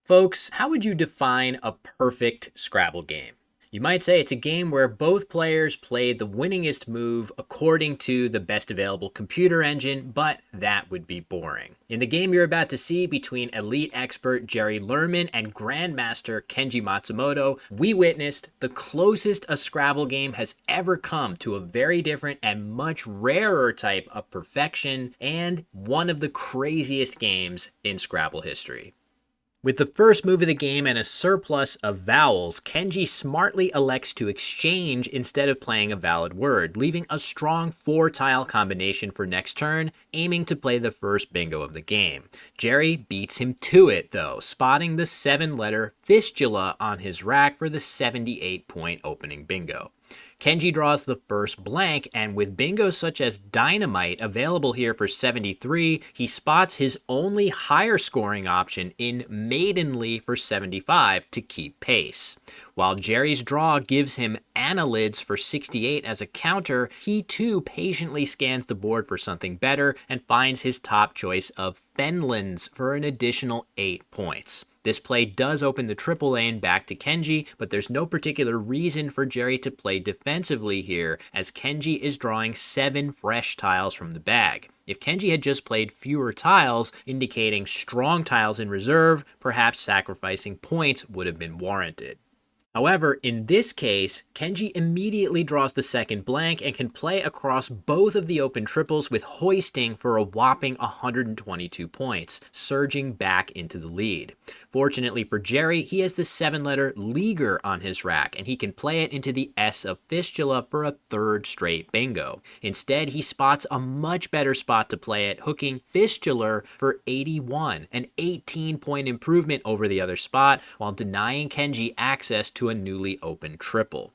Folks, how would you define a perfect Scrabble game? You might say it's a game where both players play the winningest move according to the best available computer engine, but that would be boring. In the game you're about to see between elite expert Jerry Lerman and grandmaster Kenji Matsumoto, we witnessed the closest a Scrabble game has ever come to a very different and much rarer type of perfection, and one of the craziest games in Scrabble history. With the first move of the game and a surplus of vowels, Kenji smartly elects to exchange instead of playing a valid word, leaving a strong 4-tile combination for next turn, aiming to play the first bingo of the game. Jerry beats him to it, though, spotting the 7-letter fistula on his rack for the 78-point opening bingo. Kenji draws the first blank, and with bingos such as Dynamite available here for 73, he spots his only higher scoring option in Maidenly for 75 to keep pace. While Jerry's draw gives him Annelids for 68 as a counter, he too patiently scans the board for something better and finds his top choice of Fenlands for an additional 8 points. This play does open the triple lane back to Kenji, but there's no particular reason for Jerry to play defensively here, as Kenji is drawing 7 fresh tiles from the bag. If Kenji had just played fewer tiles, indicating strong tiles in reserve, perhaps sacrificing points would have been warranted. However, in this case, Kenji immediately draws the second blank and can play across both of the open triples with hoisting for a whopping 122 points, surging back into the lead. Fortunately for Jerry, he has the 7-letter Leaguer on his rack, and he can play it into the S of Fistula for a third straight bingo. Instead, he spots a much better spot to play it, hooking Fistular for 81, an 18-point improvement over the other spot, while denying Kenji access to a newly opened triple.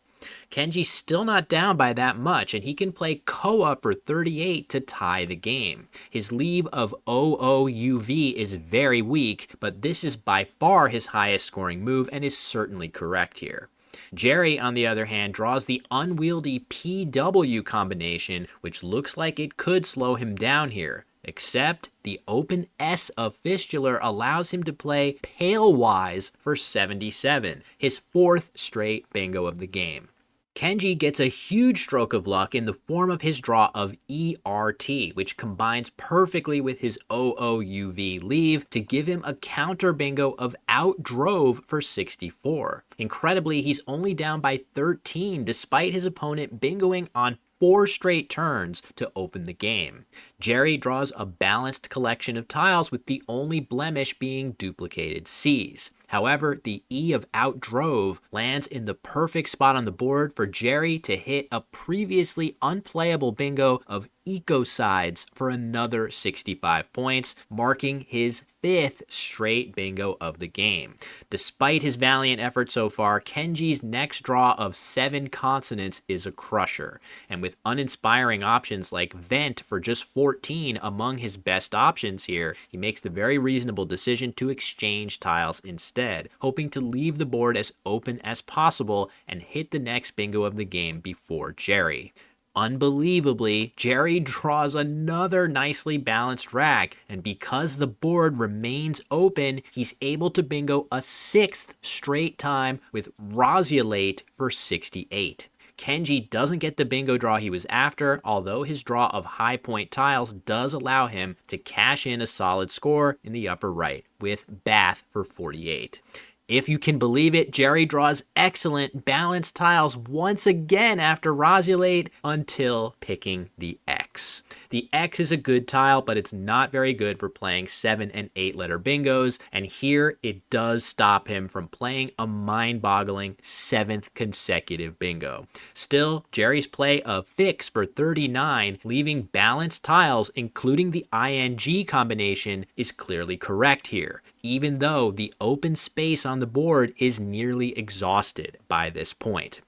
Kenji's still not down by that much, and he can play Koa for 38 to tie the game. His leave of OOUV is very weak, but this is by far his highest scoring move and is certainly correct here. Jerry, on the other hand, draws the unwieldy PW combination, which looks like it could slow him down here. Except the open S of Fistular allows him to play Palewise for 77, his 4th straight bingo of the game. Kenji gets a huge stroke of luck in the form of his draw of ERT, which combines perfectly with his OOUV leave to give him a counter bingo of Outdrove for 64. Incredibly, he's only down by 13 despite his opponent bingoing on 4 straight turns to open the game. Jerry draws a balanced collection of tiles with the only blemish being duplicated Cs. However, the E of Outdrove lands in the perfect spot on the board for Jerry to hit a previously unplayable bingo of Ecocides for another 65 points, marking his 5th straight bingo of the game. Despite his valiant effort so far, Kenji's next draw of 7 consonants is a crusher, and with uninspiring options like Vent for just 14 among his best options here, he makes the very reasonable decision to exchange tiles instead, hoping to leave the board as open as possible and hit the next bingo of the game before Jerry. Unbelievably, Jerry draws another nicely balanced rack, and because the board remains open, he's able to bingo a 6th straight time with Rosiolate for 68. Kenji doesn't get the bingo draw he was after, although his draw of high point tiles does allow him to cash in a solid score in the upper right with Bath for 48. If you can believe it, Jerry draws excellent balanced tiles once again after Rosiolate until picking the X. The X is a good tile, but it's not very good for playing 7 and 8 letter bingos, and here it does stop him from playing a mind-boggling 7th consecutive bingo. Still, Jerry's play of Fix for 39, leaving balanced tiles, including the ING combination, is clearly correct here, even though the open space on the board is nearly exhausted by this point.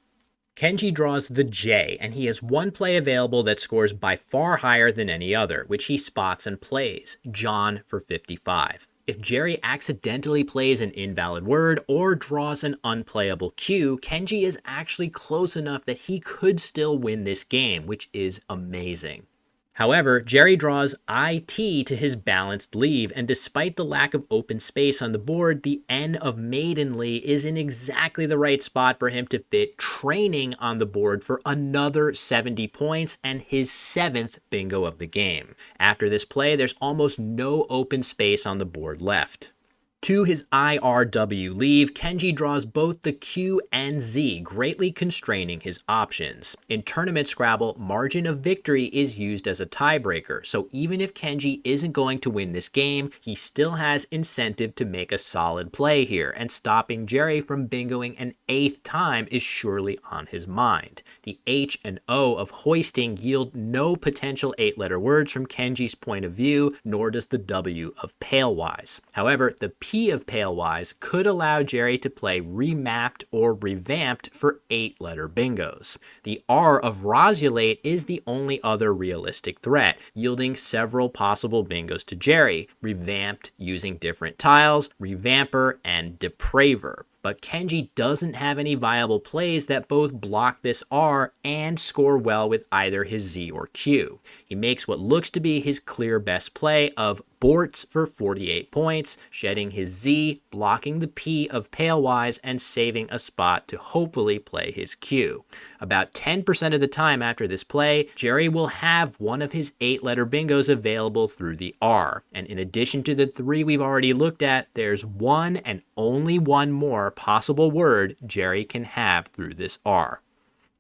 Kenji draws the J, and he has one play available that scores by far higher than any other, which he spots and plays, John for 55. If Jerry accidentally plays an invalid word or draws an unplayable cue, Kenji is actually close enough that he could still win this game, which is amazing. However, Jerry draws IT to his balanced leave, and despite the lack of open space on the board, the N of maidenly is in exactly the right spot for him to fit training on the board for another 70 points and his 7th bingo of the game. After this play, there's almost no open space on the board left. To his IRW leave, Kenji draws both the Q and Z, greatly constraining his options. In tournament Scrabble, margin of victory is used as a tiebreaker, so even if Kenji isn't going to win this game, he still has incentive to make a solid play here, and stopping Jerry from bingoing an 8th time is surely on his mind. The H and O of hoisting yield no potential 8-letter words from Kenji's point of view, nor does the W of palewise. However, the P of palewise could allow Jerry to play remapped or revamped for 8-letter bingos. The R of rosulate is the only other realistic threat, yielding several possible bingos to Jerry, revamped using different tiles, revamper, and depraver. But Kenji doesn't have any viable plays that both block this R and score well with either his Z or Q. He makes what looks to be his clear best play of Borts for 48 points, shedding his Z, blocking the P of palewise, and saving a spot to hopefully play his Q. About 10% of the time after this play, Jerry will have one of his 8-letter bingos available through the R. And in addition to the 3 we've already looked at, there's one and only one more possible word Jerry can have through this R.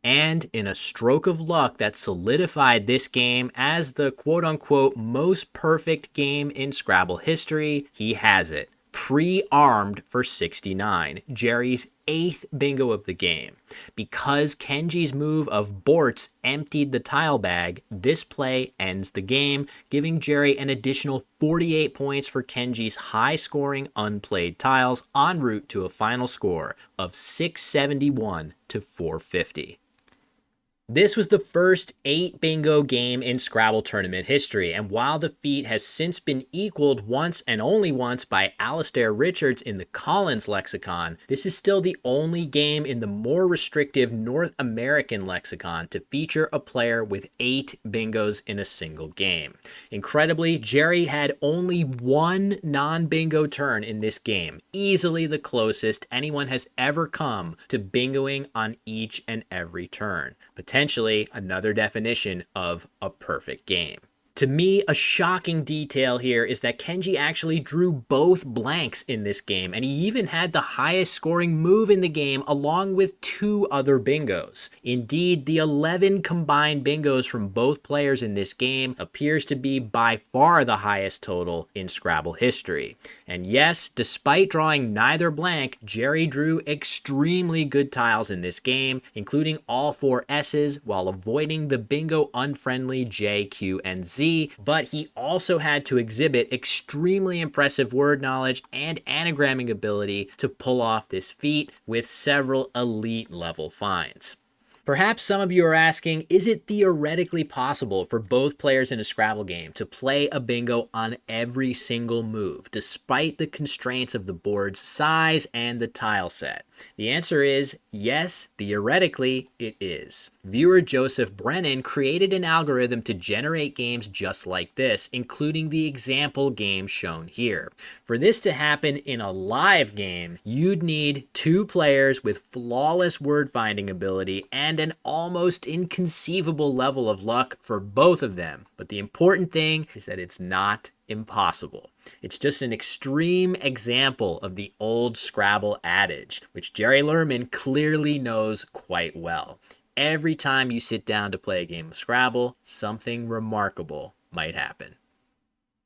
And in a stroke of luck that solidified this game as the quote-unquote most perfect game in Scrabble history, he has it. Pre-armed for 69, Jerry's 8th bingo of the game. Because Kenji's move of Borts emptied the tile bag, this play ends the game, giving Jerry an additional 48 points for Kenji's high-scoring unplayed tiles en route to a final score of 671 to 450. This was the first 8 bingo game in Scrabble tournament history, and while the feat has since been equaled once and only once by Alastair Richards in the Collins lexicon, this is still the only game in the more restrictive North American lexicon to feature a player with 8 bingos in a single game. Incredibly, Jerry had only one non-bingo turn in this game, easily the closest anyone has ever come to bingoing on each and every turn. Potentially another definition of a perfect game. To me, a shocking detail here is that Kenji actually drew both blanks in this game, and he even had the highest scoring move in the game along with 2 other bingos. Indeed, the 11 combined bingos from both players in this game appears to be by far the highest total in Scrabble history. And yes, despite drawing neither blank, Jerry drew extremely good tiles in this game, including all 4 S's, while avoiding the bingo unfriendly J, Q, and Z, but he also had to exhibit extremely impressive word knowledge and anagramming ability to pull off this feat with several elite level finds. Perhaps some of you are asking, is it theoretically possible for both players in a Scrabble game to play a bingo on every single move, despite the constraints of the board's size and the tile set? The answer is yes, theoretically it is. Viewer Joseph Brennan created an algorithm to generate games just like this, including the example game shown here. For this to happen in a live game, you'd need 2 players with flawless word finding ability and an almost inconceivable level of luck for both of them. But the important thing is that it's not impossible. It's just an extreme example of the old Scrabble adage, which Jerry Lerman clearly knows quite well. Every time you sit down to play a game of Scrabble, something remarkable might happen.